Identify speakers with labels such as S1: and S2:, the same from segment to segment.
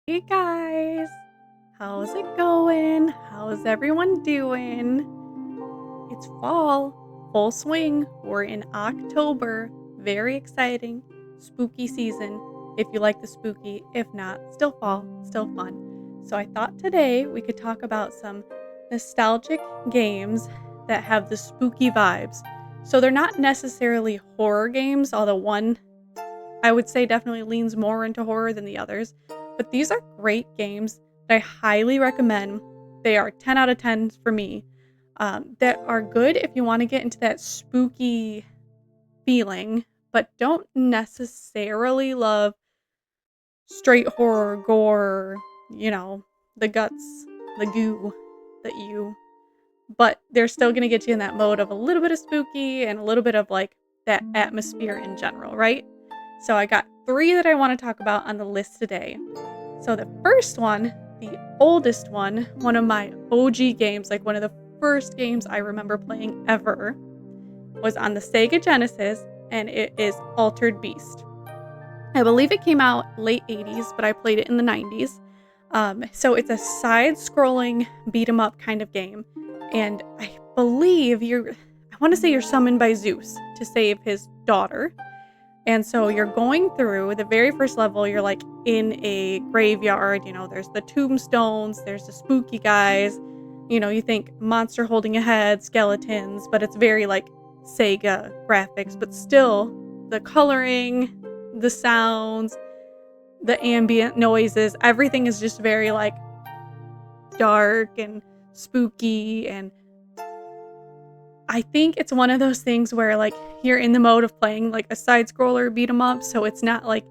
S1: Hey guys, how's it going? How's everyone doing? It's fall, full swing. We're in October. Very exciting. Spooky season. If you like the spooky, if not, still fall, still fun. So I thought today we could talk about some nostalgic games that have the spooky vibes. So they're not necessarily horror games, although one I would say definitely leans more into horror than the others. But these are great games that I highly recommend. They are 10 out of 10 for me. That are good if you want to get into that spooky feeling, but don't necessarily love straight horror, gore, you know, the guts, the goo, that you. But they're still going to get you in that mode of a little bit of spooky and a little bit of like that atmosphere in general, right? So I got three that I want to talk about on the list today. So the first one, the oldest one of my OG games, like one of the first games I remember playing ever, was on the Sega Genesis, and it is Altered Beast. I believe it came out late 80s, but I played it in the 90s. So it's a side-scrolling beat 'em up kind of game, and I believe I want to say you're summoned by Zeus to save his daughter. And so you're going through the very first level, you're like in a graveyard, there's the tombstones, there's the spooky guys, you think monster holding a head, skeletons, but it's very like Sega graphics, but still the coloring, the sounds, the ambient noises, everything is just very like dark and spooky. And I think it's one of those things where like you're in the mode of playing like a side scroller beat 'em up, so it's not like,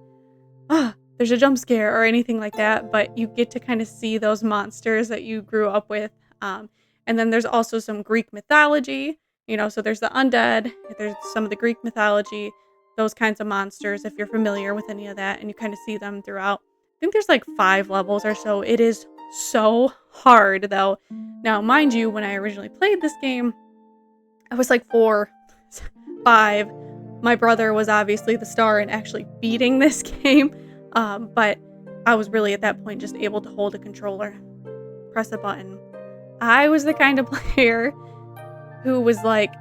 S1: there's a jump scare or anything like that, but you get to kind of see those monsters that you grew up with. And then there's also some Greek mythology, so there's the undead, there's some of the Greek mythology, those kinds of monsters, if you're familiar with any of that, and you kind of see them throughout. I think there's like 5 levels or so. It is so hard though. Now, mind you, when I originally played this game, I was like 4, 5. My brother was obviously the star in actually beating this game, but I was really at that point just able to hold a controller, press a button. I was the kind of player who was like,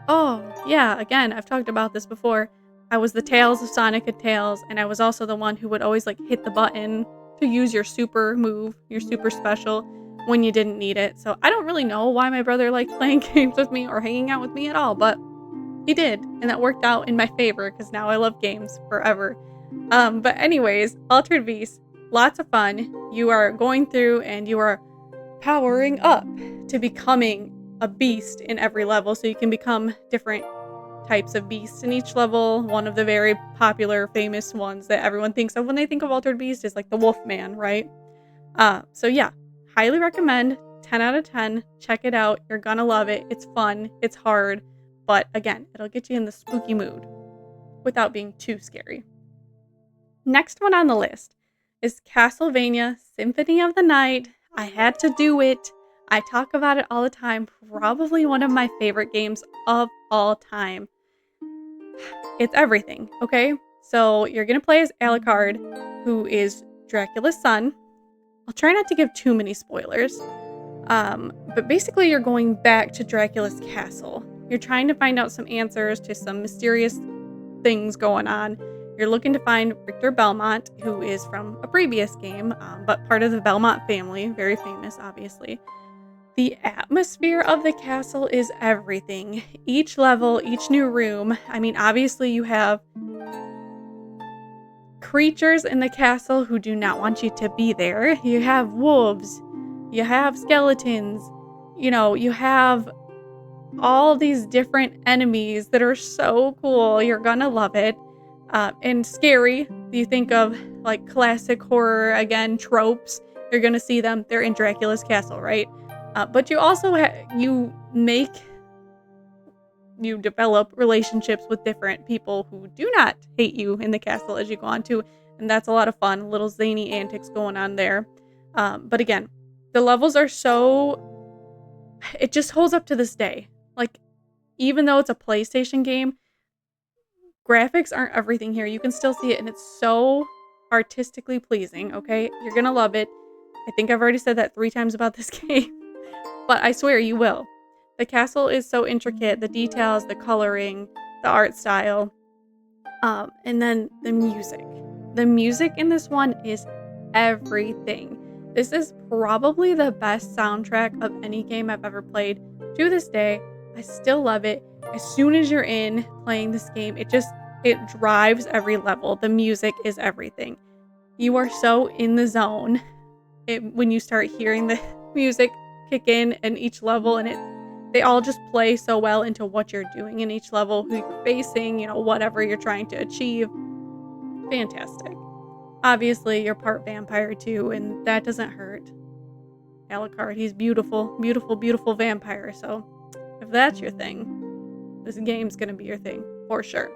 S1: oh, yeah, again, I've talked about this before. I was the Tails of Sonic and Tails, and I was also the one who would always like hit the button to use your super move, your super special, when you didn't need it. So I don't really know why my brother liked playing games with me or hanging out with me at all, but he did, and that worked out in my favor because now I love games forever. But anyways, Altered Beast, lots of fun. You are going through and you are powering up to becoming a beast in every level, so you can become different types of beasts in each level. One of the very popular, famous ones that everyone thinks of when they think of Altered Beast is like the Wolfman, right? So yeah, highly recommend. 10 out of 10. Check it out. You're gonna love it. It's fun. It's hard. But again, it'll get you in the spooky mood without being too scary. Next one on the list is Castlevania Symphony of the Night. I had to do it. I talk about it all the time. Probably one of my favorite games of all time. It's everything, okay? So you're gonna play as Alucard, who is Dracula's son. I'll try not to give too many spoilers. But basically, you're going back to Dracula's castle. You're trying to find out some answers to some mysterious things going on. You're looking to find Victor Belmont, who is from a previous game, but part of the Belmont family, very famous, obviously. The atmosphere of the castle is everything. Each level, each new room. I mean, obviously, you have creatures in the castle who do not want you to be there. You have wolves, you have skeletons, you have all these different enemies that are so cool. You're gonna love it. And scary. You think of like classic horror, again, tropes. You're gonna see them. They're in Dracula's castle, right? But you also you develop relationships with different people who do not hate you in the castle as you go on to, and that's a lot of fun. Little zany antics going on there. But again, the levels are it just holds up to this day. Like, even though it's a PlayStation game, graphics aren't everything here. You can still see it, and it's so artistically pleasing, okay? You're gonna love it. I think I've already said that 3 times about this game, but I swear you will. The castle is so intricate, the details, the coloring, the art style, and then the music. The music in this one is everything. This is probably the best soundtrack of any game I've ever played. To this day, I still love it. As soon as you're in playing this game, it drives every level. The music is everything. You are so in the zone when you start hearing the music kick in each level, and they all just play so well into what you're doing in each level, who you're facing, whatever you're trying to achieve. Fantastic. Obviously, you're part vampire too, and that doesn't hurt. Alucard, he's beautiful, beautiful, beautiful vampire. So if that's your thing, this game's gonna be your thing for sure.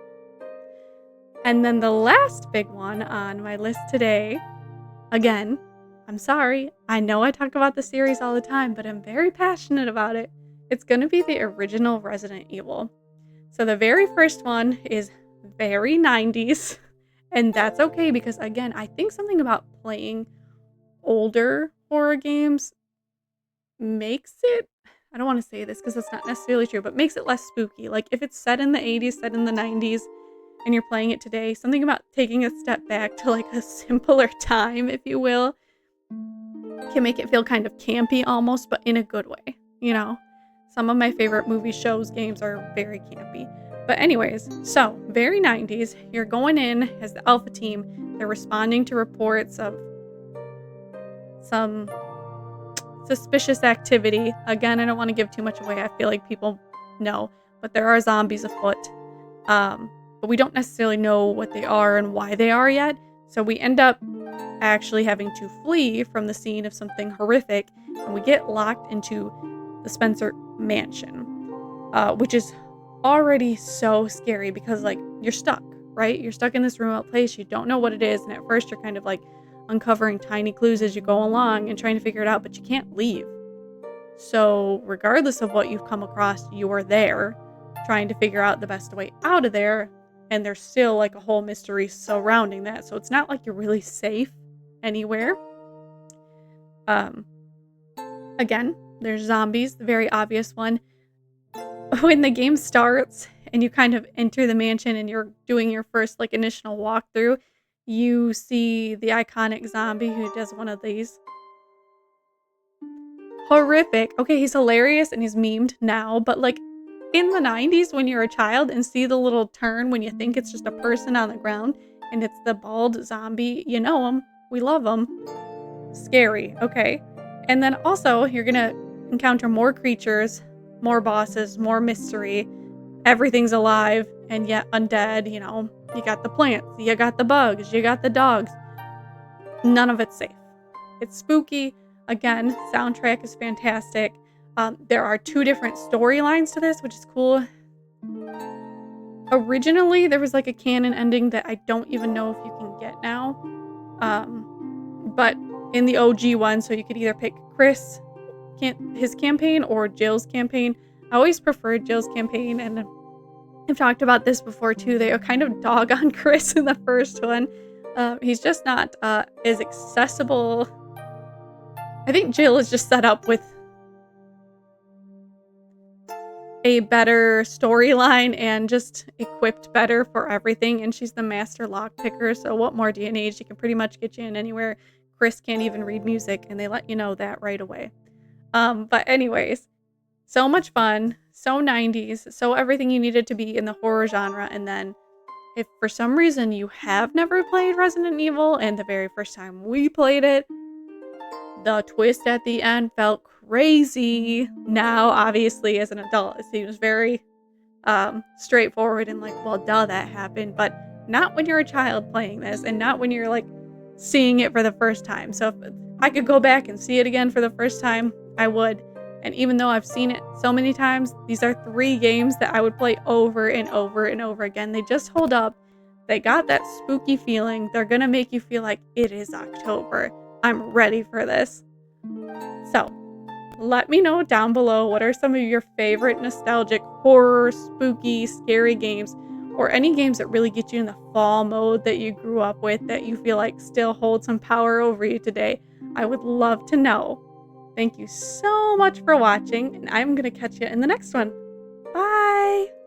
S1: And then the last big one on my list today, again, I'm sorry, I know I talk about the series all the time, but I'm very passionate about it. It's gonna be the original Resident Evil. So the very first one is very 90s, and that's okay because, again, I think something about playing older horror games makes it, I don't want to say this because that's not necessarily true, but makes it less spooky. Like if it's set in the 80s, set in the 90s, and you're playing it today, something about taking a step back to like a simpler time, if you will, can make it feel kind of campy almost, but in a good way, Some of my favorite movies, shows, games are very campy. But anyways, so very 90s, you're going in as the Alpha team. They're responding to reports of some suspicious activity. Again, I don't want to give too much away. I feel like people know, but there are zombies afoot. But we don't necessarily know what they are and why they are yet. So we end up actually having to flee from the scene of something horrific, and we get locked into the Spencer Mansion, which is already so scary because, like, you're stuck, right? You're stuck in this remote place. You don't know what it is, and at first you're kind of like uncovering tiny clues as you go along and trying to figure it out, but you can't leave. So regardless of what you've come across, you are there trying to figure out the best way out of there, and there's still like a whole mystery surrounding that. So it's not like you're really safe anywhere. Again, there's zombies, the very obvious one. When the game starts and you kind of enter the mansion and you're doing your first like initial walkthrough, you see the iconic zombie who does one of these. Horrific. Okay, he's hilarious and he's memed now, but like in the 90s when you're a child and see the little turn when you think it's just a person on the ground and it's the bald zombie, you know him. We love him. Scary, okay? And then also you're gonna encounter more creatures, more bosses, more mystery. Everything's alive and yet undead, You got the plants, you got the bugs, you got the dogs. None of it's safe. It's spooky. Again, soundtrack is fantastic. There are 2 different storylines to this, which is cool. Originally, there was like a canon ending that I don't even know if you can get now. But in the OG one, so you could either pick his campaign or Jill's campaign. I always preferred Jill's campaign, and I've talked about this before too. They kind of dog on Chris in the first one. He's just not as accessible. I think Jill is just set up with a better storyline and just equipped better for everything, and she's the master lockpicker, so what more do you need? She can pretty much get you in anywhere. Chris can't even read music, and they let you know that right away. But anyways, so much fun, so 90s, so everything you needed to be in the horror genre. And then if for some reason you have never played Resident Evil and the very first time we played it, the twist at the end felt crazy. Now, obviously, as an adult, it seems very straightforward and like, well, duh, that happened. But not when you're a child playing this, and not when you're like seeing it for the first time. So if I could go back and see it again for the first time, I would. And even though I've seen it so many times, these are 3 games that I would play over and over and over again. They just hold up. They got that spooky feeling. They're gonna make you feel like it is October. I'm ready for this. So, let me know down below what are some of your favorite nostalgic horror, spooky, scary games. or any games that really get you in the fall mode that you grew up with that you feel like still hold some power over you today. I would love to know. Thank you so much for watching, and I'm going to catch you in the next one. Bye!